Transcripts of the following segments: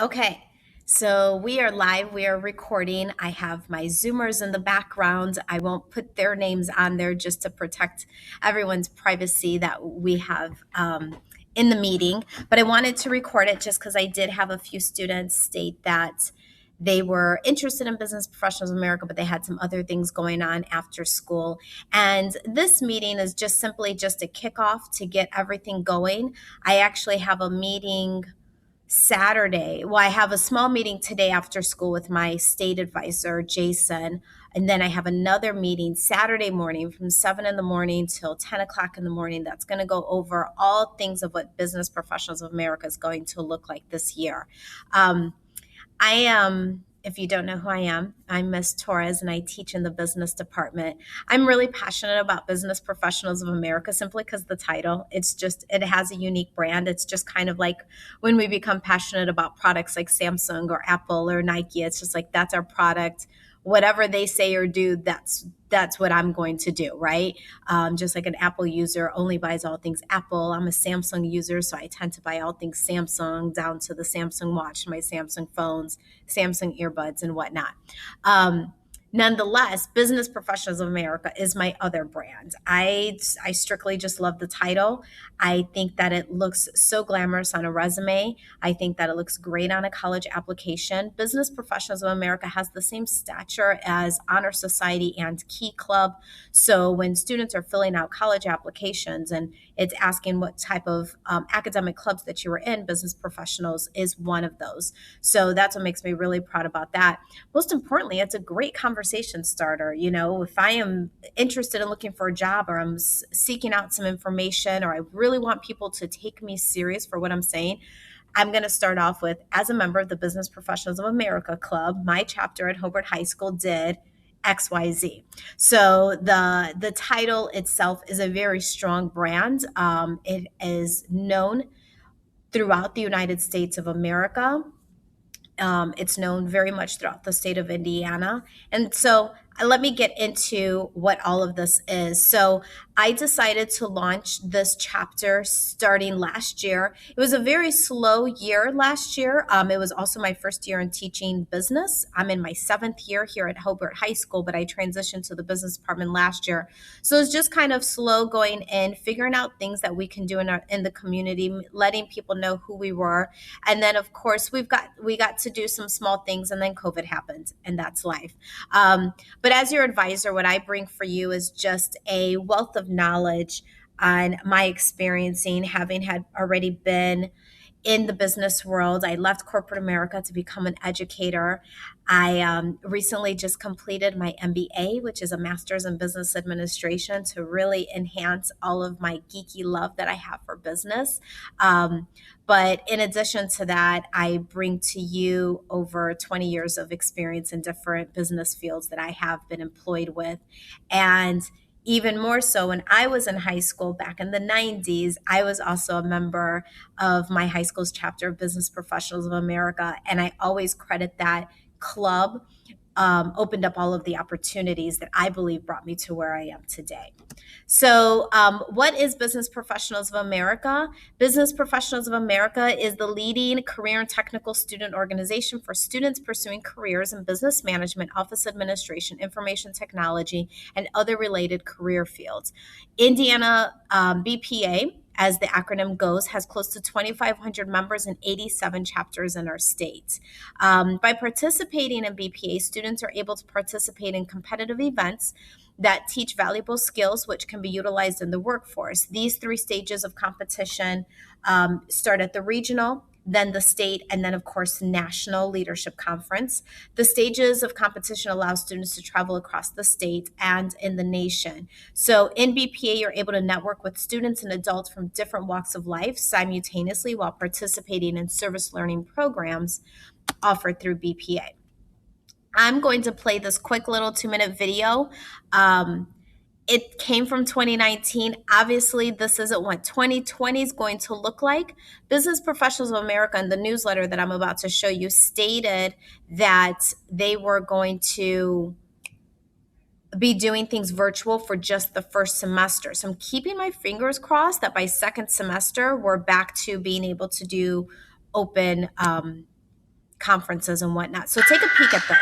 Okay, so we are live, we are recording. I have my Zoomers in the background. I won't put their names on there just to protect everyone's privacy that we have in the meeting. But I wanted to record it just because I did have a few students state that they were interested in Business Professionals of America, but they had some other things going on after school. And this meeting is just simply just a kickoff to get everything going. I actually have a meeting Saturday. Well, I have a small meeting today after school with my state advisor, Jason. And then I have another meeting Saturday morning from 7 in the morning till 10 o'clock in the morning. That's going to go over all things of what Business Professionals of America is going to look like this year. I am, if you don't know who I am, I'm Miss Torres and I teach in the business department. I'm really passionate about Business Professionals of America simply because the title, it has a unique brand. It's just kind of like when we become passionate about products like Samsung or Apple or Nike, it's just like that's our product. Whatever they say or do, that's what I'm going to do, right? Just like an Apple user only buys all things Apple. I'm a Samsung user, so I tend to buy all things Samsung, down to the Samsung watch, my Samsung phones, Samsung earbuds, and whatnot. Um, Nonetheless, Business Professionals of America is my other brand. I strictly just love the title. I think that it looks so glamorous on a resume. I think that it looks great on a college application. Business Professionals of America has the same stature as Honor Society and Key Club. So when students are filling out college applications and it's asking what type of academic clubs that you were in, Business Professionals is one of those. So that's what makes me really proud about that. Most importantly, it's a great conversation starter. You know, if I am interested in looking for a job or I'm seeking out some information or I really want people to take me serious for what I'm saying, I'm going to start off with, as a member of the Business Professionals of America Club, my chapter at Hobart High School did XYZ. So the title itself is a very strong brand. It is known throughout the United States of America. It's known very much throughout the state of Indiana. And so let me get into what all of this is. So I decided to launch this chapter starting last year. It was a very slow year last year. It was also my first year in teaching business. I'm in my 7th year here at Hobart High School, but I transitioned to the business department last year. So it's just kind of slow going in, figuring out things that we can do in the community, letting people know who we were, and then of course we got to do some small things, and then COVID happened, and that's life. But as your advisor, what I bring for you is just a wealth of knowledge on my experiencing, having had already been in the business world. I left corporate America to become an educator. I recently just completed my MBA, which is a master's in business administration, to really enhance all of my geeky love that I have for business. But in addition to that, I bring to you over 20 years of experience in different business fields that I have been employed with. And even more so, when I was in high school back in the 90s, I was also a member of my high school's chapter of Business Professionals of America. And I always credit that club opened up all of the opportunities that I believe brought me to where I am today. So, what is Business Professionals of America? Business Professionals of America is the leading career and technical student organization for students pursuing careers in business management, office administration, information technology, and other related career fields. Indiana BPA, as the acronym goes, has close to 2,500 members and 87 chapters in our state. By participating in BPA, students are able to participate in competitive events that teach valuable skills which can be utilized in the workforce. These 3 stages of competition start at the regional, then the state, and then, of course, national leadership conference. The stages of competition allow students to travel across the state and in the nation. So in BPA, you're able to network with students and adults from different walks of life simultaneously while participating in service learning programs offered through BPA. I'm going to play this quick little 2-minute video. It came from 2019. Obviously, this isn't what 2020 is going to look like. Business Professionals of America, in the newsletter that I'm about to show you, stated that they were going to be doing things virtual for just the first semester. So I'm keeping my fingers crossed that by second semester, we're back to being able to do open conferences and whatnot. So take a peek at this.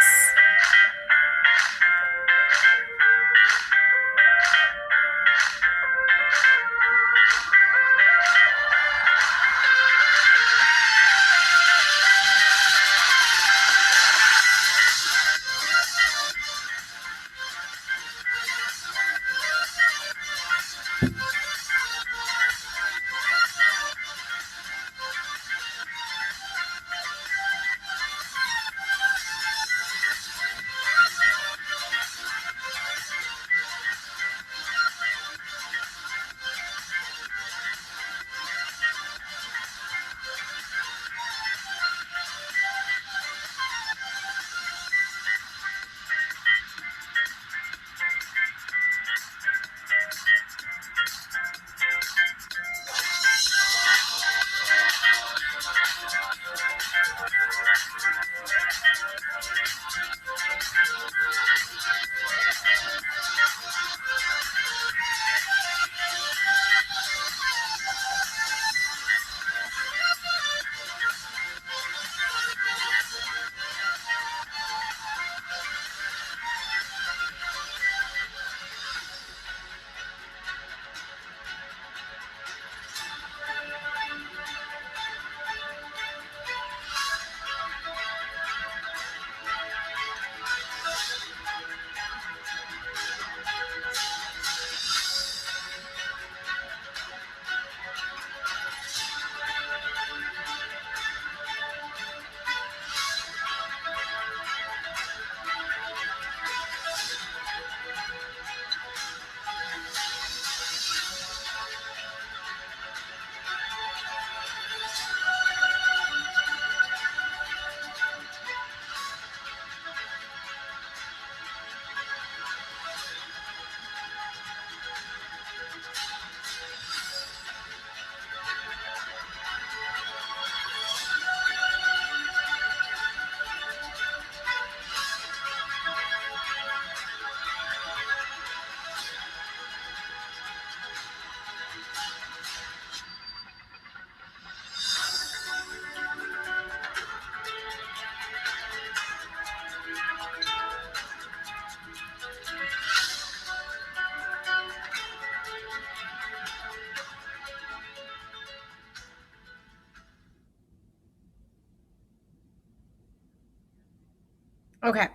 Okay.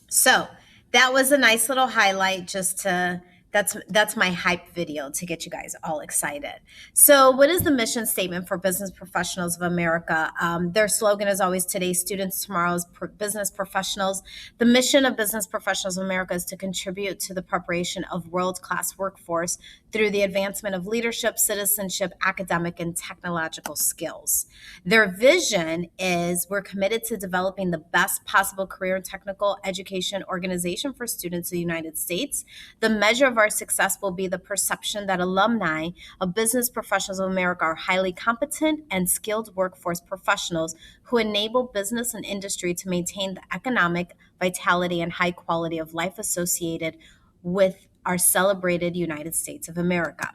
So that was a nice little highlight just to that's my hype video to get you guys all excited. So what is the mission statement for Business Professionals of America? Their slogan is always today's students, tomorrow's business professionals. The mission of Business Professionals of America is to contribute to the preparation of world-class workforce through the advancement of leadership, citizenship, academic, and technological skills. Their vision is we're committed to developing the best possible career and technical education organization for students in the United States. The measure of our success will be the perception that alumni of Business Professionals of America are highly competent and skilled workforce professionals who enable business and industry to maintain the economic vitality and high quality of life associated with our celebrated United States of America.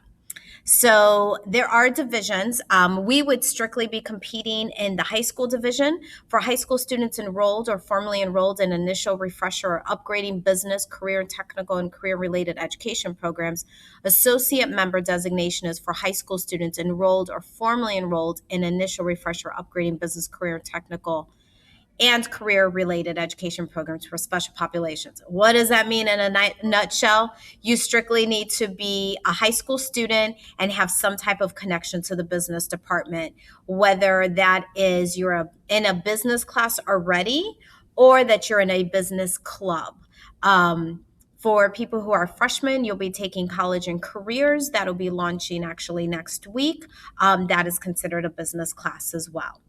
So there are divisions. We would strictly be competing in the high school division for high school students enrolled or formerly enrolled in initial refresher or upgrading business, career, and technical and career related education programs. Associate member designation is for high school students enrolled or formerly enrolled in initial refresher or upgrading business, career, and technical and career-related education programs for special populations. What does that mean in a nutshell? You strictly need to be a high school student and have some type of connection to the business department, whether that is in a business class already or that you're in a business club. For people who are freshmen, you'll be taking college and careers. That'll be launching actually next week. That is considered a business class as well.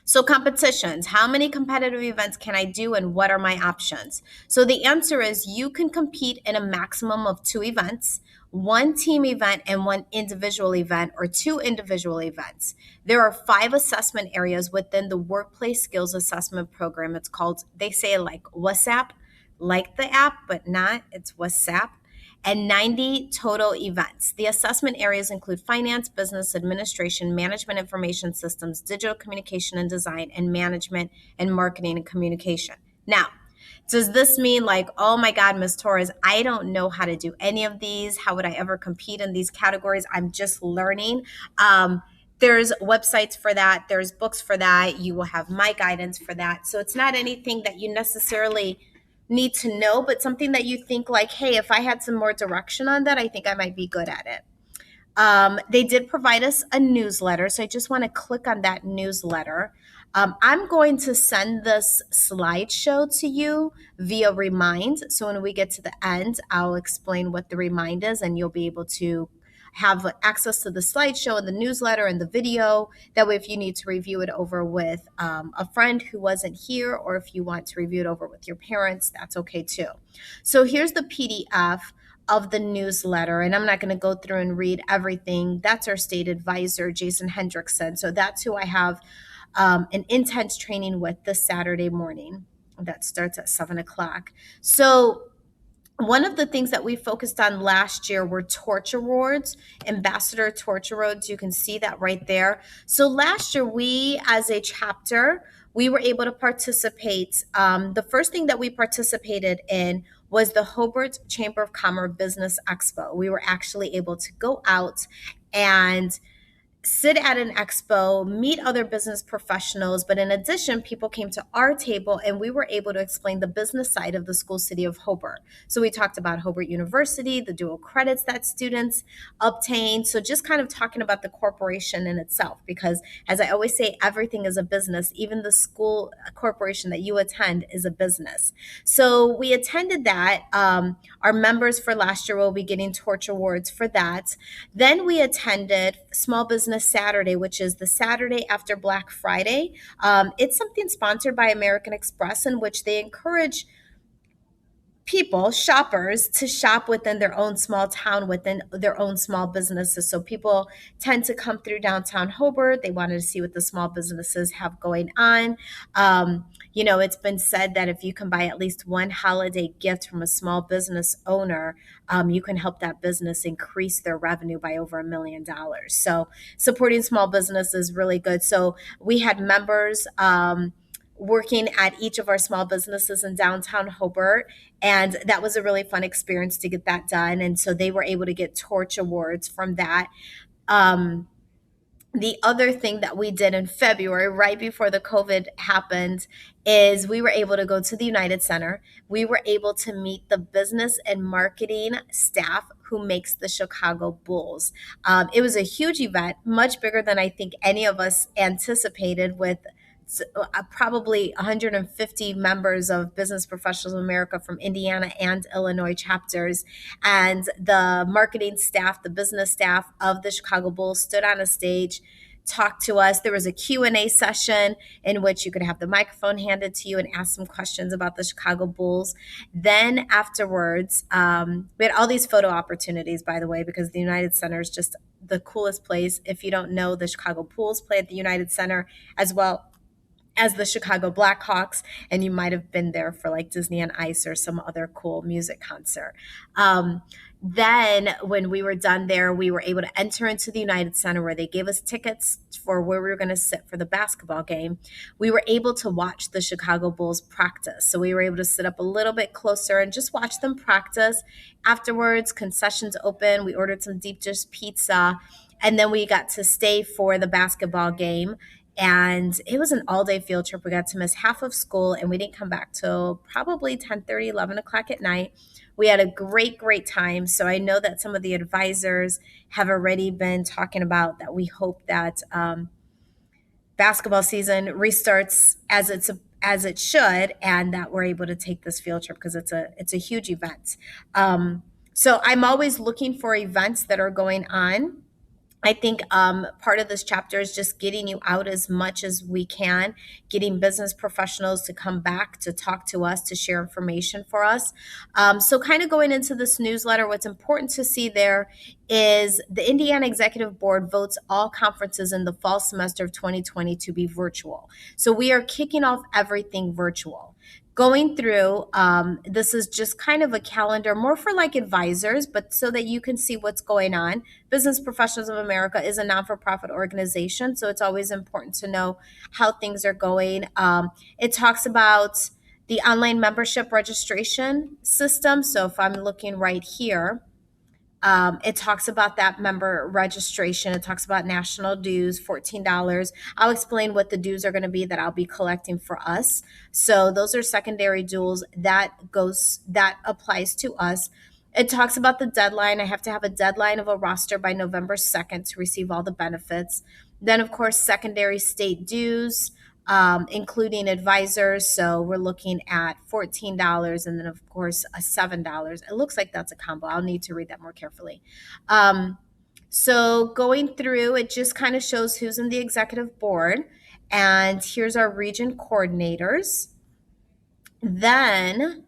So competitions, how many competitive events can I do and what are my options? So the answer is you can compete in a maximum of 2 events, 1 team event and 1 individual event or 2 individual events. There are 5 assessment areas within the Workplace Skills Assessment Program. It's called, they say like WhatsApp, like the app, but not, it's WhatsApp. and 90 total events. The assessment areas include finance, business administration, management information systems, digital communication and design, and management and marketing and communication. Now, does this mean like, oh my God, Miss Torres, I don't know how to do any of these? How would I ever compete in these categories? I'm just learning. There's websites for that. There's books for that. You will have my guidance for that. So it's not anything that you necessarily need to know, but something that you think like, hey, if I had some more direction on that, I think I might be good at it. They did provide us a newsletter, so I just want to click on that newsletter. I'm going to send this slideshow to you via Remind. So when we get to the end, I'll explain what the Remind is, and you'll be able to have access to the slideshow and the newsletter and the video. That way, if you need to review it over with a friend who wasn't here, or if you want to review it over with your parents, that's okay too. So here's the PDF of the newsletter. And I'm not going to go through and read everything. That's our state advisor, Jason Hendrickson. So that's who I have an intense training with this Saturday morning. That starts at 7 o'clock. So one of the things that we focused on last year were torch awards, ambassador torch awards. You can see that right there. So last year, we as a chapter, we were able to participate. The first thing that we participated in was the Hobart Chamber of Commerce Business Expo. We were actually able to go out and sit at an expo, meet other business professionals, but in addition, people came to our table and we were able to explain the business side of the school city of Hobart. So we talked about Hobart University, the dual credits that students obtain. So just kind of talking about the corporation in itself, because as I always say, everything is a business. Even the school corporation that you attend is a business. So we attended that. Our members for last year will be getting torch awards for that. Then we attended Small Business Saturday, which is the Saturday after Black Friday. It's something sponsored by American Express in which they encourage people, shoppers, to shop within their own small town, within their own small businesses. So people tend to come through downtown Hobart. They wanted to see what the small businesses have going on. It's been said that if you can buy at least one holiday gift from a small business owner, you can help that business increase their revenue by over $1 million. So supporting small business is really good. So we had members working at each of our small businesses in downtown Hobart. And that was a really fun experience to get that done. And so they were able to get torch awards from that. The other thing that we did in February, right before the COVID happened, is we were able to go to the United Center. We were able to meet the business and marketing staff who makes the Chicago Bulls. It was a huge event, much bigger than I think any of us anticipated, with probably 150 members of Business Professionals of America from Indiana and Illinois chapters. And the marketing staff, the business staff of the Chicago Bulls stood on a stage, talked to us. There was a Q&A session in which you could have the microphone handed to you and ask some questions about the Chicago Bulls. Then afterwards, we had all these photo opportunities, by the way, because the United Center is just the coolest place. If you don't know, the Chicago Bulls play at the United Center as well as the Chicago Blackhawks, and you might have been there for like Disney on Ice or some other cool music concert. Then when we were done there, we were able to enter into the United Center, where they gave us tickets for where we were going to sit for the basketball game. We were able to watch the Chicago Bulls practice. So we were able to sit up a little bit closer and just watch them practice. Afterwards, concessions open. We ordered some deep dish pizza, and then we got to stay for the basketball game. And it was an all-day field trip. We got to miss half of school, and we didn't come back till probably 10:30, 11 o'clock at night. We had a great, great time. So I know that some of the advisors have already been talking about that. We hope that basketball season restarts as it should, and that we're able to take this field trip, because it's a huge event. So I'm always looking for events that are going on. I think part of this chapter is just getting you out as much as we can, getting business professionals to come back to talk to us, to share information for us. So kind of going into this newsletter, what's important to see there is the Indiana Executive Board votes all conferences in the fall semester of 2020 to be virtual. So we are kicking off everything virtual. going through, this is just kind of a calendar more for like advisors, but so that you can see what's going on. Business Professionals of America is a non-for-profit organization, so it's always important to know how things are going. It talks about the online membership registration system. So if I'm looking right here, it talks about that member registration. It talks about national dues, $14. I'll explain what the dues are going to be that I'll be collecting for us. So those are secondary dues that applies to us. It talks about the deadline. I have to have a deadline of a roster by November 2nd to receive all the benefits. Then, of course, secondary state dues, including advisors. So we're looking at $14 and then, of course, a $7. It looks like that's a combo. I'll need to read that more carefully. So going through, it just kind of shows who's in the executive board. And here's our region coordinators. Then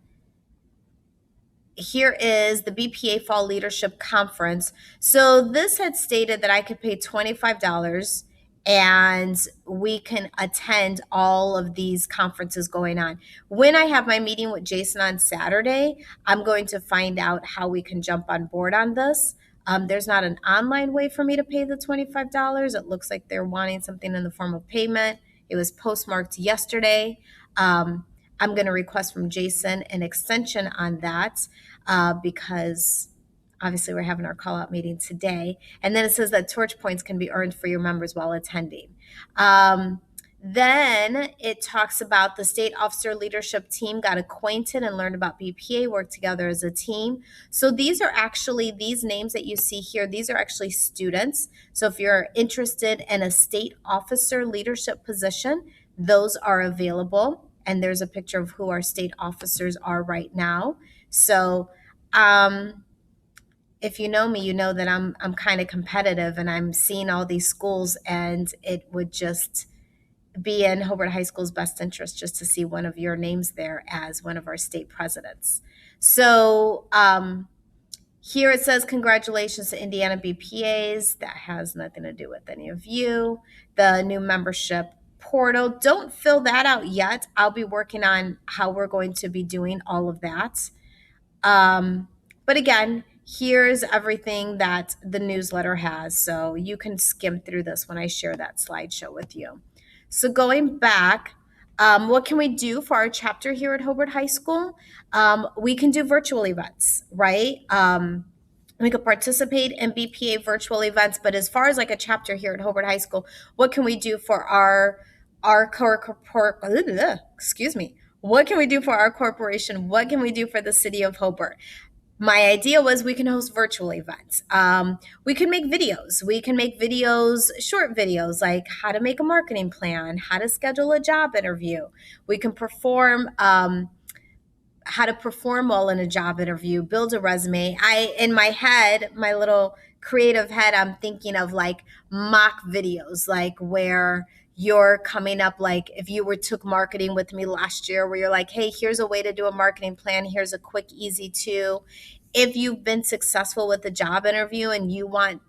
here is the BPA Fall Leadership Conference. So this had stated that I could pay $25 and we can attend all of these conferences going on. When I have my meeting with Jason on Saturday, I'm going to find out how we can jump on board on this. There's not an online way for me to pay the $25. It looks like they're wanting something in the form of payment. It was postmarked yesterday. I'm going to request from Jason an extension on that because obviously we're having our call out meeting today. And then it says that torch points can be earned for your members while attending. Then it talks about the state officer leadership team got acquainted and learned about BPA, worked together as a team. So these are actually, these names that you see here, these are actually students. So if you're interested in a state officer leadership position, those are available. And there's a picture of who our state officers are right now. So if you know me, you know that I'm kind of competitive and I'm seeing all these schools, and it would just be in Hobart High School's best interest just to see one of your names there as one of our state presidents. So here it says, congratulations to Indiana BPAs. That has nothing to do with any of you. The new membership portal, don't fill that out yet. I'll be working on how we're going to be doing all of that. But again, here's everything that the newsletter has. So you can skim through this when I share that slideshow with you. So going back, what can we do for our chapter here at Hobart High School? We can do virtual events, right? We could participate in BPA virtual events, but as far as like a chapter here at Hobart High School, what can we do for our excuse me? What can we do for our corporation? What can we do for the city of Hobart? My idea was we can host virtual events. We can make videos. We can make videos, short videos, like how to make a marketing plan, how to schedule a job interview. We can perform, how to perform well in a job interview, build a resume. In my head, my little creative head, I'm thinking of like mock videos, like where you're coming up, like if you took marketing with me last year, where you're like, hey, here's a way to do a marketing plan. Here's a quick, easy to. If you've been successful with a job interview and you want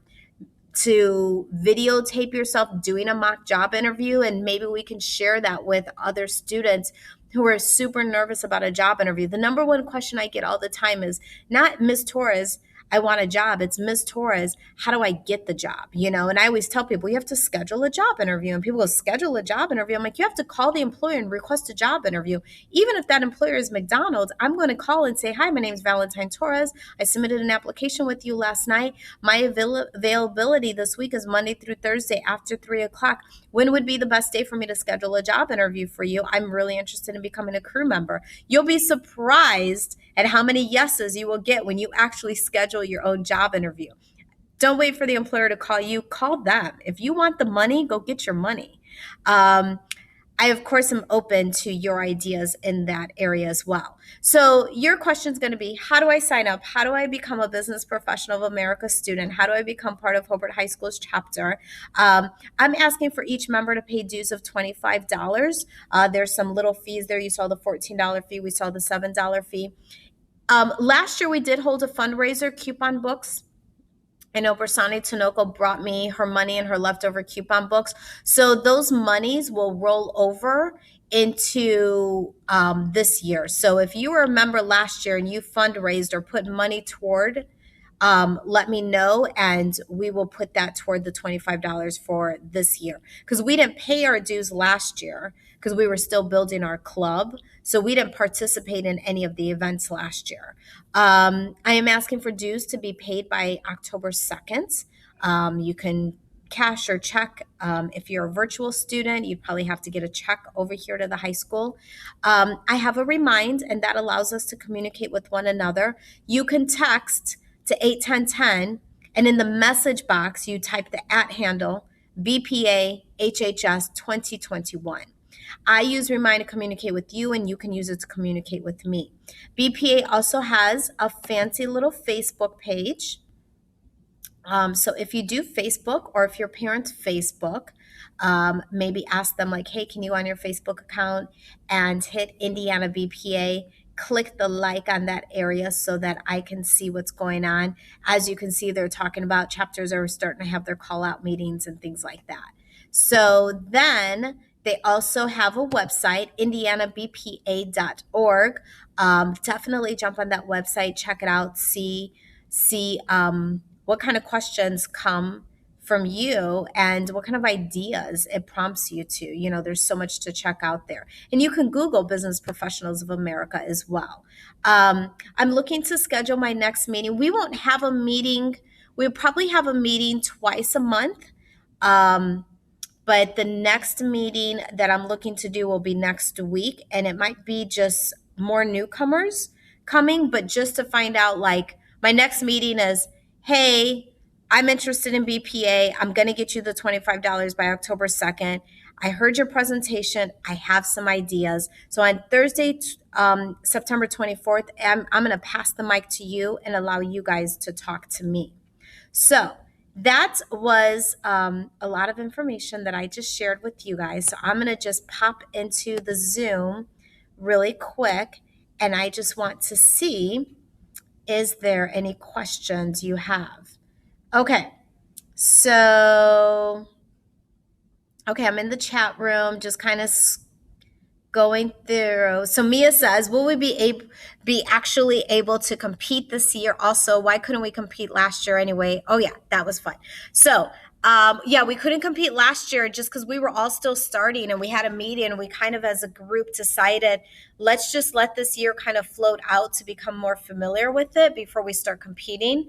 to videotape yourself doing a mock job interview, and maybe we can share that with other students who are super nervous about a job interview. The number one question I get all the time is not, Ms. Torres, I want a job. It's, Ms. Torres, how do I get the job? You know, and I always tell people you have to schedule a job interview, and people go, schedule a job interview. I'm like, you have to call the employer and request a job interview. Even if that employer is McDonald's, I'm going to call and say, hi, my name is Valentine Torres. I submitted an application with you last night. My availability this week is Monday through Thursday after 3:00. When would be the best day for me to schedule a job interview for you? I'm really interested in becoming a crew member. You'll be surprised at how many yeses you will get when you actually schedule your own job interview. Don't wait for the employer to call you. Call them. If you want the money, go get your money. I, of course, am open to your ideas in that area as well. So your question is going to be, how do I sign up? How do I become a Business Professional of America student? How do I become part of Hobart High School's chapter? I'm asking for each member to pay dues of $25. There's some little fees there. You saw the $14 fee. We saw the $7 fee. Last year, we did hold a fundraiser, coupon books. I know Bersani Tinoco brought me her money and her leftover coupon books. So those monies will roll over into this year. So if you were a member last year and you fundraised or put money toward, let me know and we will put that toward the $25 for this year. Because we didn't pay our dues last year because we were still building our club. So we didn't participate in any of the events last year. I am asking for dues to be paid by October 2nd. You can cash or check. If you're a virtual student, you'd probably have to get a check over here to the high school. I have a Remind, and that allows us to communicate with one another. You can text to 81010, and in the message box, you type the @ handle BPA HHS 2021. I use Remind to communicate with you, and you can use it to communicate with me. BPA also has a fancy little Facebook page. So if you do Facebook, or if your parents Facebook, maybe ask them like, hey, can you on your Facebook account and hit Indiana BPA, click the like on that area so that I can see what's going on. As you can see, they're talking about chapters are starting to have their call out meetings and things like that. So then they also have a website, indianabpa.org. Definitely jump on that website, check it out, see what kind of questions come from you and what kind of ideas it prompts you to. There's so much to check out there. And you can Google Business Professionals of America as well. I'm looking to schedule my next meeting. We won't have a meeting. We'll probably have a meeting twice a month. But the next meeting that I'm looking to do will be next week. And it might be just more newcomers coming, but just to find out, like, my next meeting is, hey, I'm interested in BPA. I'm going to get you the $25 by October 2nd. I heard your presentation. I have some ideas. So on Thursday, September 24th, I'm going to pass the mic to you and allow you guys to talk to me. So that was a lot of information that I just shared with you guys. So I'm going to just pop into the Zoom really quick, and I just want to see, is there any questions you have? Okay, so, I'm in the chat room, just kind of going through. So Mia says, will we be actually able to compete this year? Also, why couldn't we compete last year anyway? Oh yeah, that was fun. So yeah, we couldn't compete last year just because we were all still starting, and we had a meeting, and we kind of as a group decided, let's just let this year kind of float out to become more familiar with it before we start competing.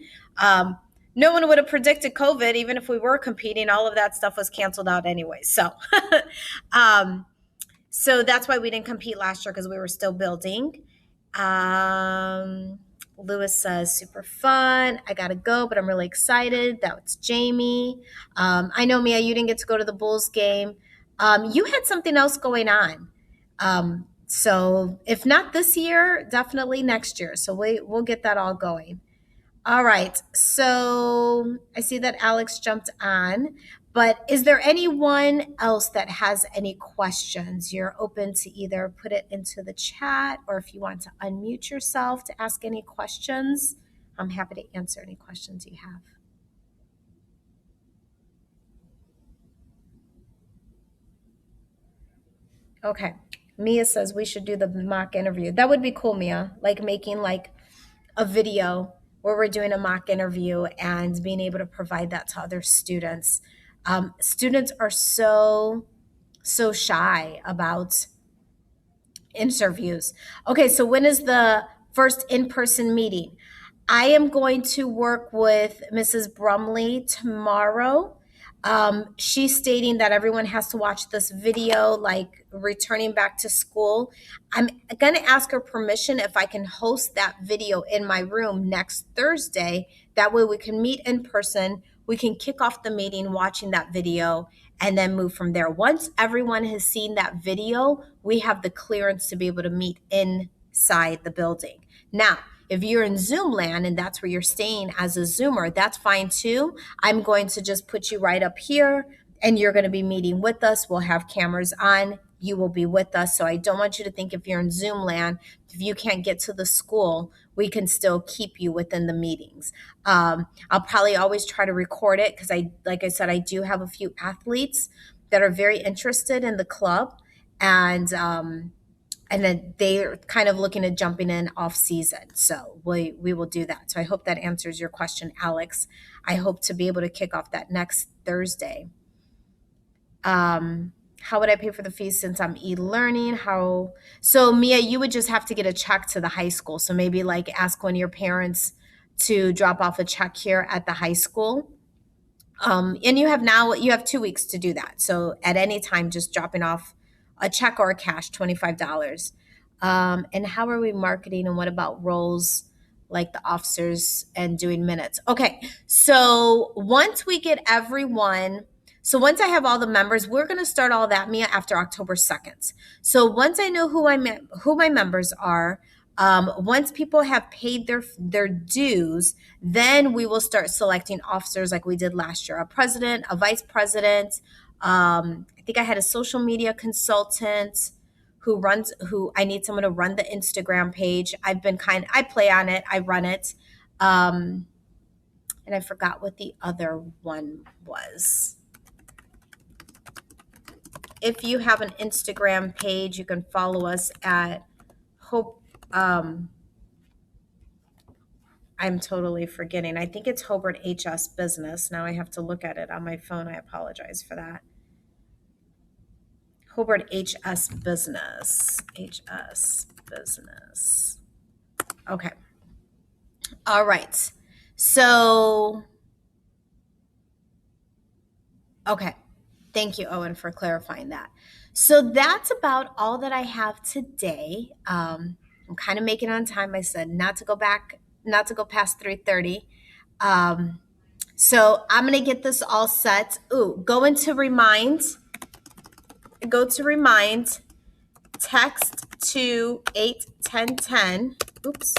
No one would have predicted COVID. Even if we were competing, all of that stuff was canceled out anyway. So so that's why we didn't compete last year, because we were still building. Lewis says, super fun. I got to go, but I'm really excited. That's Jamie. I know, Mia, you didn't get to go to the Bulls game. You had something else going on. So if not this year, definitely next year. So we'll get that all going. All right. So I see that Alex jumped on. But is there anyone else that has any questions? You're open to either put it into the chat, or if you want to unmute yourself to ask any questions, I'm happy to answer any questions you have. Okay. Mia says we should do the mock interview. That would be cool, Mia. Like making like a video where we're doing a mock interview and being able to provide that to other students. Students are so shy about interviews. Okay, so when is the first in-person meeting? I am going to work with Mrs. Brumley tomorrow. She's stating that everyone has to watch this video, like returning back to school. I'm going to ask her permission if I can host that video in my room next Thursday. That way we can meet in person. We can kick off the meeting watching that video and then move from there. Once everyone has seen that video, we have the clearance to be able to meet inside the building. Now, if you're in Zoom land and that's where you're staying as a Zoomer, that's fine too. I'm going to just put you right up here and you're going to be meeting with us. We'll have cameras on. you will be with us. So I don't want you to think if you're in Zoom land, if you can't get to the school, we can still keep you within the meetings. I'll probably always try to record it because like I said, I do have a few athletes that are very interested in the club, and then they're kind of looking at jumping in off season. So we will do that. So I hope that answers your question, Alex. I hope to be able to kick off that next Thursday. How would I pay for the fees since I'm e-learning? So Mia, you would just have to get a check to the high school. So maybe like ask one of your parents to drop off a check here at the high school. And you have 2 weeks to do that. So at any time, just dropping off a check or a cash, $25. And how are we marketing? And what about roles like the officers and doing minutes? Okay, so once we get everyone, so once I have all the members, we're going to start all that, Mia, after October 2nd. So once I know who my members are, once people have paid their dues, then we will start selecting officers like we did last year, a president, a vice president. I think I had a social media consultant who I need someone to run the Instagram page. I play on it, I run it. And I forgot what the other one was. If you have an Instagram page, you can follow us at Hope. I'm totally forgetting. I think it's Hobart HS Business. Now I have to look at it on my phone. I apologize for that. Hobart HS Business. HS Business. Okay. All right. So, okay. Thank you, Owen, for clarifying that. So that's about all that I have today. I'm kind of making it on time. I said not to go past 3:30. So I'm going to get this all set. Go to remind, text to 81010. Oops.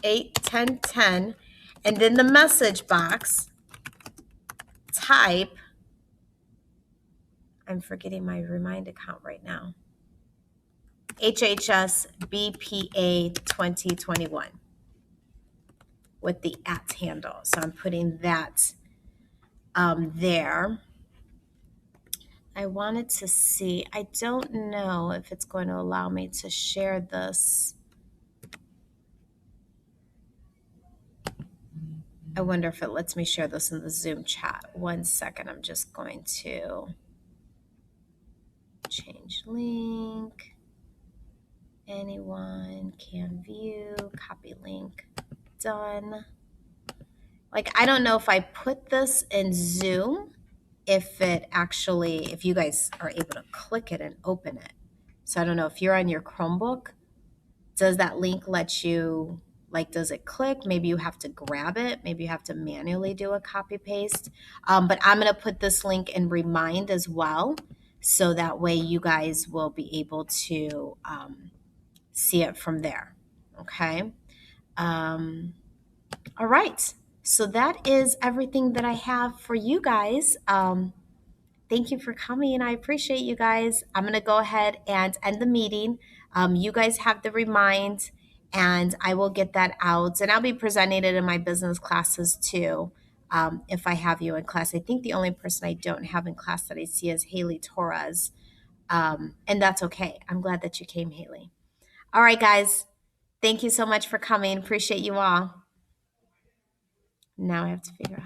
81010. And then the message box, type, I'm forgetting my Remind account right now, HHS BPA 2021 with the @ handle. So I'm putting that there. I wanted to see, I don't know if it's going to allow me to share this. I wonder if it lets me share this in the Zoom chat. 1 second, I'm just going to change link. Anyone can view, copy link, done. Like, I don't know if I put this in Zoom, if you guys are able to click it and open it. So I don't know if you're on your Chromebook, does that link let you, like, does it click? Maybe you have to grab it. Maybe you have to manually do a copy paste. But I'm going to put this link in Remind as well. So that way you guys will be able to see it from there. Okay. All right. So that is everything that I have for you guys. Thank you for coming. I appreciate you guys. I'm going to go ahead and end the meeting. You guys have the Remind, and I will get that out. And I'll be presenting it in my business classes too, if I have you in class. I think the only person I don't have in class that I see is Haley Torres. And that's okay. I'm glad that you came, Haley. All right, guys. Thank you so much for coming. Appreciate you all. Now I have to figure out